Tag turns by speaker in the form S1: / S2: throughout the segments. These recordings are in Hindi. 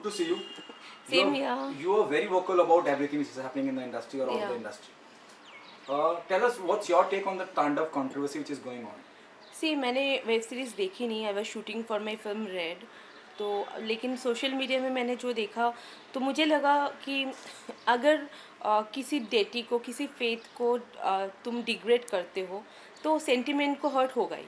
S1: to see you.
S2: Same here.
S1: You are very vocal about everything which is happening in the industry or out of the industry. Tell us what's your take on the Tandav controversy which is going on.
S2: See, मैंने वेब सीरीज़ देखी नहीं. I was shooting for my film red. तो लेकिन सोशल मीडिया में मैंने जो देखा तो मुझे लगा कि अगर किसी डेटी को, किसी फेथ को तुम डिग्रेड करते हो तो सेंटिमेंट को हर्ट होगा ही.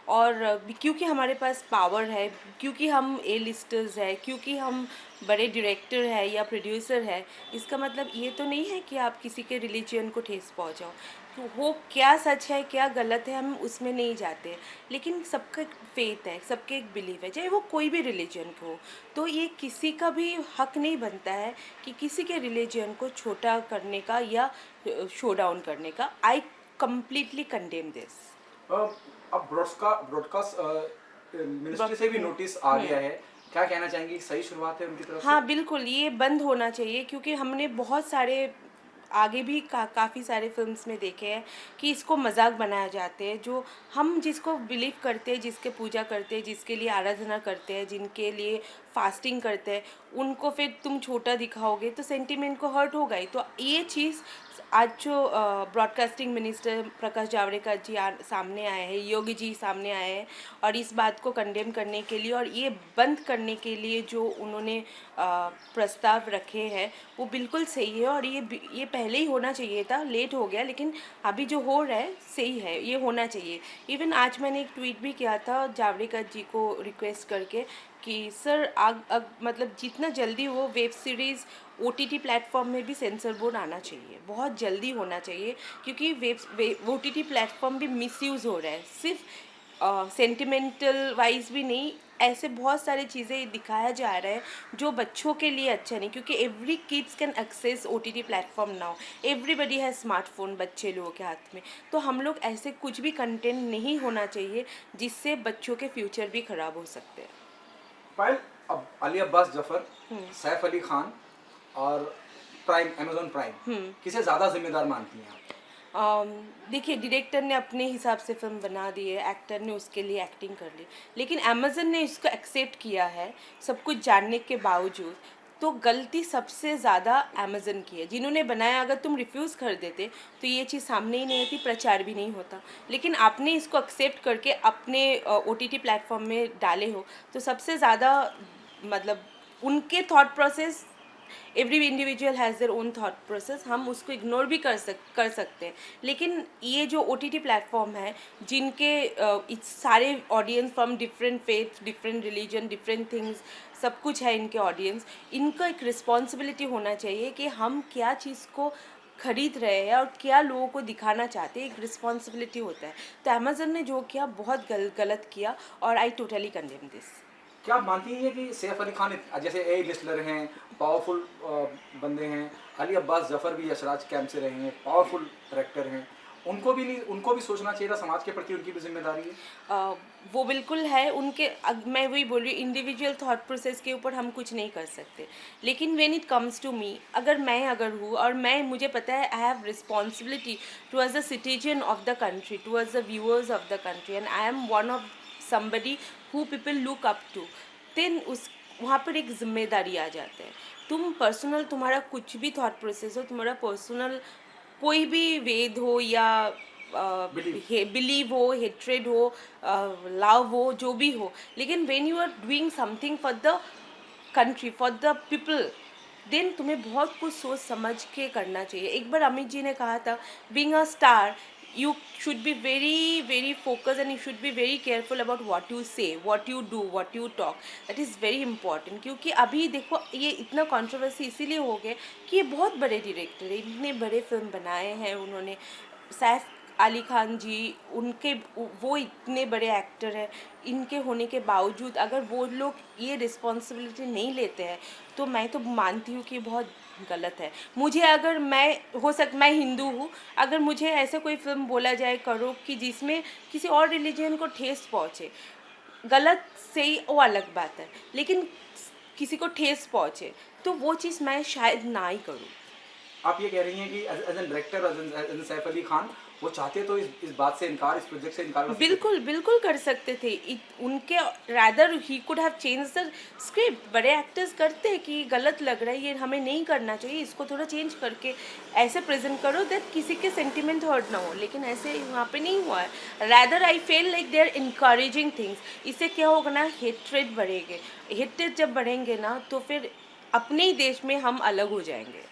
S2: और क्योंकि हमारे पास पावर है, क्योंकि हम ए लिस्टर्स है, क्योंकि हम बड़े डायरेक्टर है या प्रोड्यूसर है, इसका मतलब ये तो नहीं है कि आप किसी के रिलीजन को ठेस पहुंचाओ. तो वो क्या सच है क्या गलत है हम उसमें नहीं जाते हैं, लेकिन सबका एक फेथ है, सबके एक बिलीव है, चाहे वो कोई भी रिलीजन को हो. तो ये किसी का भी हक नहीं बनता है कि किसी के रिलीजन को छोटा करने का या शो डाउन करने का. I completely condemn this.
S1: अब ब्रॉडकास्ट मिनिस्ट्री से भी नोटिस आ गया है. क्या कहना चाहेंगी, सही शुरुआत है उनकी तरफ से?
S2: हाँ बिल्कुल, ये बंद होना चाहिए क्योंकि हमने बहुत सारे आगे भी काफ़ी सारे फिल्म्स में देखे हैं कि इसको मजाक बनाया जाते हैं. जो हम जिसको बिलीव करते हैं, जिसके पूजा करते हैं, जिसके लिए आराधना करते हैं, जिनके लिए फास्टिंग करते हैं, उनको फिर तुम छोटा दिखाओगे तो सेंटिमेंट को हर्ट होगा ही. तो ये चीज़ आज जो ब्रॉडकास्टिंग मिनिस्टर प्रकाश जावड़ेकर जी सामने आए हैं, योगी जी सामने आए हैं और इस बात को कंडेम करने के लिए और ये बंद करने के लिए जो उन्होंने प्रस्ताव रखे हैं वो बिल्कुल सही है. और ये पहले ही होना चाहिए था, लेट हो गया, लेकिन अभी जो हो रहा है सही है, ये होना चाहिए. इवन आज मैंने एक ट्वीट भी किया था जावड़ेकर जी को रिक्वेस्ट करके कि सर मतलब जितना जल्दी हो वेब सीरीज़ OTT प्लेटफॉर्म में भी सेंसर बोर्ड आना चाहिए, बहुत जल्दी होना चाहिए. क्योंकि OTT प्लेटफॉर्म भी मिसयूज़ हो रहा है, सिर्फ सेंटिमेंटल वाइज भी नहीं, ऐसे बहुत सारी चीज़ें दिखाया जा रहा है जो बच्चों के लिए अच्छा नहीं. क्योंकि every kids can access OTT platform now, everybody है स्मार्टफोन बच्चे लोगों के हाथ में. तो हम लोग ऐसे कुछ भी कंटेंट नहीं होना चाहिए जिससे बच्चों के फ्यूचर भी ख़राब हो सकते हैं.
S1: पायल, अब अली अब्बास जफर, सैफ अली खान और प्राइम, अमेज़न प्राइम, किसे ज़्यादा जिम्मेदार मानती हैं आप?
S2: देखिए, डायरेक्टर ने अपने हिसाब से फिल्म बना दी है, एक्टर ने उसके लिए एक्टिंग कर ली, लेकिन अमेज़न ने इसको एक्सेप्ट किया है सब कुछ जानने के बावजूद. तो गलती सबसे ज़्यादा अमेज़न की है. जिन्होंने बनाया, अगर तुम रिफ्यूज़ कर देते तो ये चीज़ सामने ही नहीं होती, प्रचार भी नहीं होता. लेकिन आपने इसको एक्सेप्ट करके अपने OTT प्लेटफॉर्म में डाले हो, तो सबसे ज़्यादा मतलब उनके thought process, every individual has their own thought process, हम उसको इग्नोर भी कर सकते हैं. लेकिन ये जो OTT प्लेटफॉर्म है जिनके सारे audience from different faith, different religion, different things, सब कुछ है इनके ऑडियंस, इनका एक रिस्पॉन्सिबिलिटी होना चाहिए कि हम क्या चीज़ को खरीद रहे हैं और क्या लोगों को दिखाना चाहते हैं. एक रिस्पॉन्सिबिलिटी होता है. तो अमेज़न ने जो किया बहुत गलत किया और आई टोटली कंडेम दिस.
S1: क्या आप मानती हैं कि सैफ अली खान जैसे ए लिस्टलर हैं, पावरफुल बंदे हैं, अली अब्बास जफ़र भी यशराज कैंप से रहे हैं, पावरफुल डायरेक्टर हैं, उनको भी सोचना चाहिए था, समाज के प्रति उनकी भी जिम्मेदारी है?
S2: वो बिल्कुल है उनके. मैं वही बोल रही हूँ, इंडिविजुअल थॉट प्रोसेस के ऊपर हम कुछ नहीं कर सकते. लेकिन when it comes to me, अगर हूँ और मुझे पता है I have responsibility towards the citizen of the country, towards the viewers of the country, and I am one of somebody who people look up to, then वहाँ पर एक जिम्मेदारी आ जाता है. तुम पर्सनल, तुम्हारा कुछ भी थॉट प्रोसेस हो, तुम्हारा पर्सनल कोई भी वेद हो या बिलीव हो, हेट्रेड हो, लव हो, जो भी हो, लेकिन when you are doing something for the country, for the people, then तुम्हें बहुत कुछ सोच समझ के करना चाहिए. एक बार अमित जी ने कहा था, being a star you should be very focused and you should be very careful about what you say, what you do, what you talk. That is very important. क्योंकि अभी देखो ये इतना कंट्रोवर्सी इसीलिए हो गया कि ये बहुत बड़े डायरेक्टर है, इतने बड़े फिल्म बनाए हैं उन्होंने. सैफ अली खान जी, वो इतने बड़े एक्टर हैं, इनके होने के बावजूद अगर वो लोग ये रिस्पॉन्सिबिलिटी नहीं लेते हैं तो मैं तो मानती हूँ कि बहुत गलत है. मुझे अगर मैं हिंदू हूँ, अगर मुझे ऐसे कोई फिल्म बोला जाए करो कि जिसमें किसी और रिलीजन को ठेस पहुँचे, गलत सही वो अलग बात है, लेकिन किसी को ठेस पहुँचे तो वो चीज़ मैं शायद ना ही करूँ.
S1: आप ये कह रही हैं कि as an director, as an Saif Ali Khan, वो चाहते तो इस बात से इनकार, इस प्रोजेक्ट से इनकार कर सकते थे।
S2: बिल्कुल बिल्कुल कर सकते थे। उनके rather he could have change the script. बड़े एक्टर्स करते हैं कि गलत लग रहा है, ये हमें नहीं करना चाहिए, इसको थोड़ा चेंज करके ऐसे प्रेजेंट करो दैट किसी के सेंटिमेंट हर्ट ना हो, लेकिन ऐसे वहाँ पे नहीं हुआ है। Rather I feel like they are encouraging things. इससे क्या होगा ना, हेट्रेड बढ़ेंगे। हेट्रेड जब बढ़ेंगे ना तो फिर अपने ही देश में हम अलग हो जाएंगे।